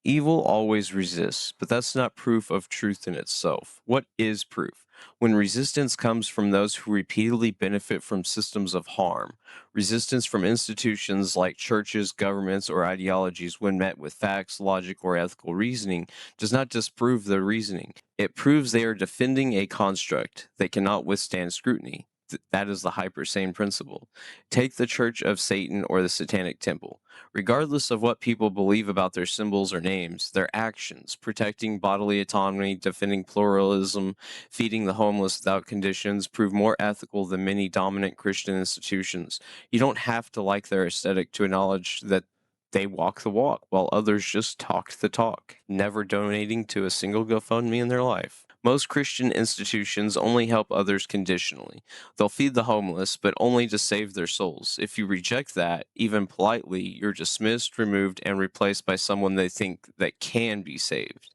Evil always resists, but that's not proof of truth in itself. What is proof? When resistance comes from those who repeatedly benefit from systems of harm, resistance from institutions like churches, governments, or ideologies, when met with facts, logic, or ethical reasoning, does not disprove their reasoning. It proves they are defending a construct that cannot withstand scrutiny. That is the hyper-sane principle. Take the Church of Satan or the Satanic Temple. Regardless of what people believe about their symbols or names, their actions, protecting bodily autonomy, defending pluralism, feeding the homeless without conditions, prove more ethical than many dominant Christian institutions. You don't have to like their aesthetic to acknowledge that they walk the walk, while others just talk the talk, never donating to a single GoFundMe in their life. Most Christian institutions only help others conditionally. They'll feed the homeless, but only to save their souls. If you reject that, even politely, you're dismissed, removed, and replaced by someone they think that can be saved.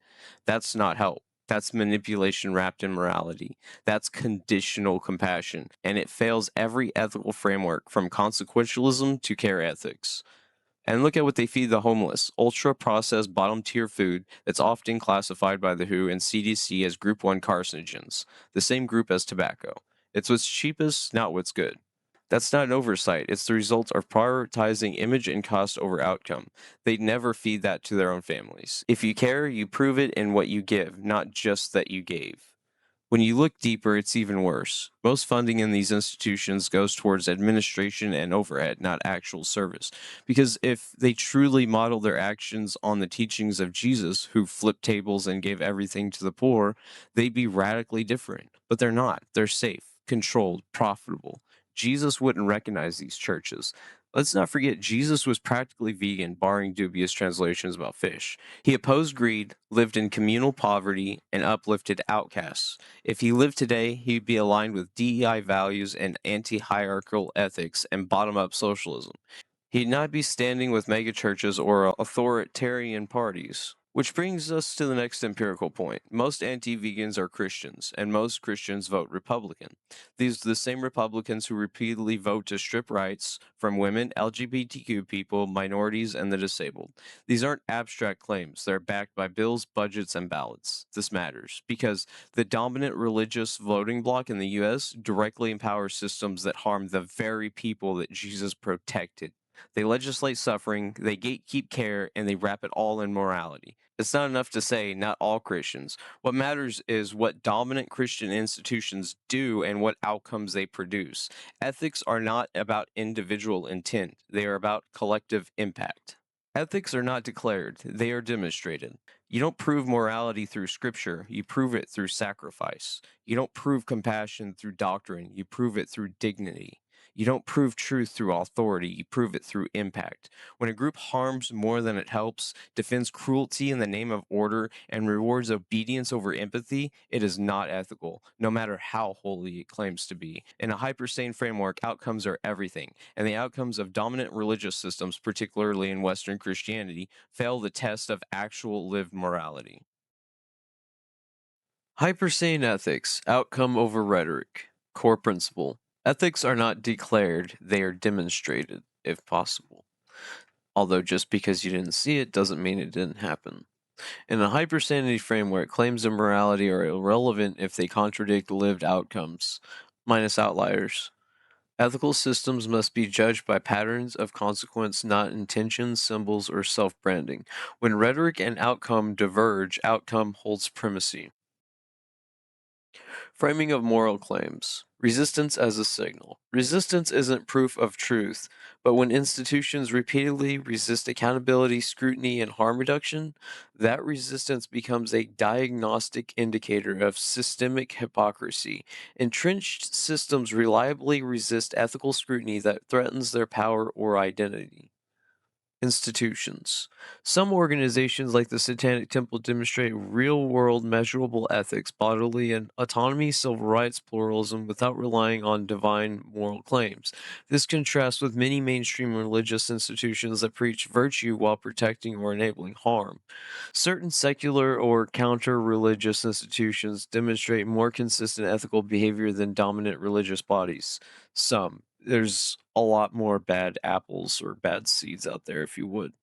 That's not help. That's manipulation wrapped in morality. That's conditional compassion, and it fails every ethical framework from consequentialism to care ethics. And look at what they feed the homeless: ultra processed bottom tier food that's often classified by the WHO and CDC as group 1 carcinogens, the same group as tobacco. It's what's cheapest, not what's good. That's not an oversight. It's the result of prioritizing image and cost over outcome. They'd never feed that to their own families. If you care, you prove it in what you give, not just that you gave. When you look deeper, it's even worse. Most funding in these institutions goes towards administration and overhead, not actual service. Because if they truly model their actions on the teachings of Jesus, who flipped tables and gave everything to the poor, they'd be radically different. But they're not. They're safe, controlled, profitable. Jesus wouldn't recognize these churches. Let's not forget, Jesus was practically vegan, barring dubious translations about fish. He opposed greed, lived in communal poverty, and uplifted outcasts. If he lived today, he'd be aligned with DEI values and anti-hierarchical ethics and bottom-up socialism. He'd not be standing with megachurches or authoritarian parties. Which brings us to the next empirical point. Most anti-vegans are Christians, and most Christians vote Republican. These are the same Republicans who repeatedly vote to strip rights from women, LGBTQ people, minorities, and the disabled. These aren't abstract claims. They're backed by bills, budgets, and ballots. This matters because the dominant religious voting bloc in the U.S. directly empowers systems that harm the very people that Jesus protected. They legislate suffering, they gatekeep care, and they wrap it all in morality. It's not enough to say not all Christians. What matters is what dominant Christian institutions do and what outcomes they produce. Ethics are not about individual intent, they are about collective impact. Ethics are not declared, they are demonstrated. You don't prove morality through scripture, you prove it through sacrifice. You don't prove compassion through doctrine, you prove it through dignity. You don't prove truth through authority, you prove it through impact. When a group harms more than it helps, defends cruelty in the name of order, and rewards obedience over empathy, it is not ethical, no matter how holy it claims to be. In a hyper-sane framework, outcomes are everything, and the outcomes of dominant religious systems, particularly in Western Christianity, fail the test of actual lived morality. Hyper-sane ethics, outcome over rhetoric. Core principle. Ethics are not declared, they are demonstrated, if possible. Although just because you didn't see it doesn't mean it didn't happen. In a hyper-sanity framework, claims of morality are irrelevant if they contradict lived outcomes, minus outliers. Ethical systems must be judged by patterns of consequence, not intentions, symbols, or self-branding. When rhetoric and outcome diverge, outcome holds primacy. Framing of moral claims. Resistance as a signal. Resistance isn't proof of truth, but when institutions repeatedly resist accountability, scrutiny, and harm reduction, that resistance becomes a diagnostic indicator of systemic hypocrisy. Entrenched systems reliably resist ethical scrutiny that threatens their power or identity. Institutions. Some organizations, like the Satanic Temple, demonstrate real world measurable ethics, bodily and autonomy, civil rights, pluralism, without relying on divine moral claims. This contrasts with many mainstream religious institutions that preach virtue while protecting or enabling harm. Certain secular or counter religious institutions demonstrate more consistent ethical behavior than dominant religious bodies. Some. There's a lot more bad apples or bad seeds out there, if you would.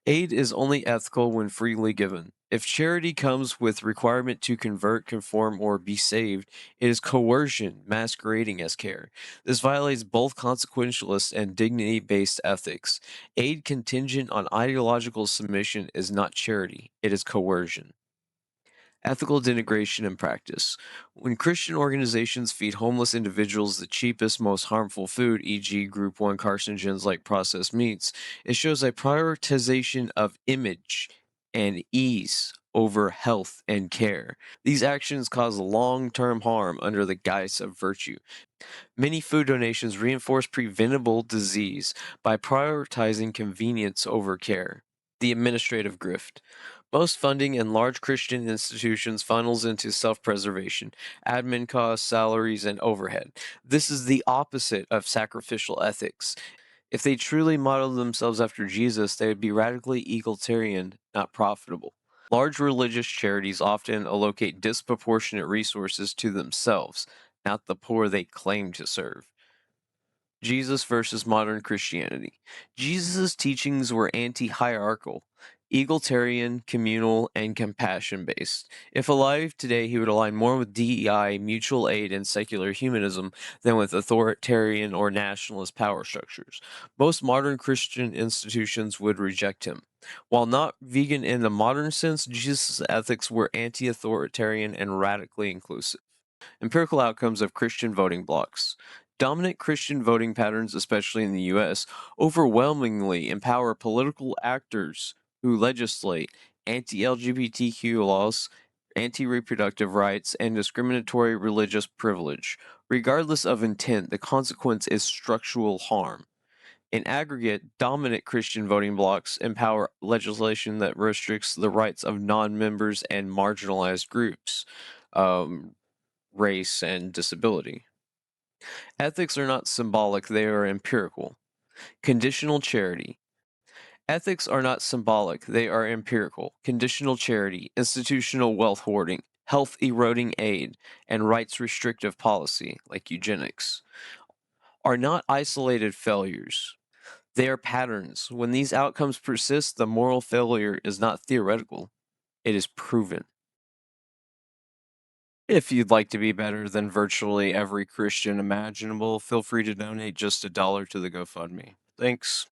Aid is only ethical when freely given. If charity comes with requirement to convert, conform, or be saved, it is coercion masquerading as care. This violates both consequentialist and dignity based ethics. Aid contingent on ideological submission is not charity, it is coercion. Ethical denigration in practice. When Christian organizations feed homeless individuals the cheapest, most harmful food, e.g., Group 1 carcinogens like processed meats, it shows a prioritization of image and ease over health and care. These actions cause long term harm under the guise of virtue. Many food donations reinforce preventable disease by prioritizing convenience over care. The administrative grift. Most funding in large Christian institutions funnels into self preservation, admin costs, salaries, and overhead. This is the opposite of sacrificial ethics. If they truly modeled themselves after Jesus, they would be radically egalitarian, not profitable. Large religious charities often allocate disproportionate resources to themselves, not the poor they claim to serve. Jesus versus modern Christianity. Jesus' teachings were anti hierarchical, egalitarian, communal, and compassion based. If alive today, he would align more with DEI, mutual aid, and secular humanism than with authoritarian or nationalist power structures. Most modern Christian institutions would reject him. While not vegan in the modern sense, Jesus' ethics were anti authoritarian and radically inclusive. Empirical outcomes of Christian voting blocs. Dominant Christian voting patterns, especially in the US, overwhelmingly empower political actors who legislate anti LGBTQ laws, anti reproductive rights, and discriminatory religious privilege. Regardless of intent, the consequence is structural harm. In aggregate, dominant Christian voting blocs empower legislation that restricts the rights of non members and marginalized groups. Um, Race, and disability. Ethics are not symbolic, they are empirical. Conditional charity. Ethics are not symbolic, they are empirical. Conditional charity, institutional wealth hoarding, health eroding aid, and rights restrictive policy, like eugenics, are not isolated failures. They are patterns. When these outcomes persist, the moral failure is not theoretical, it is proven. If you'd like to be better than virtually every Christian imaginable, feel free to donate just $1 to the GoFundMe. Thanks.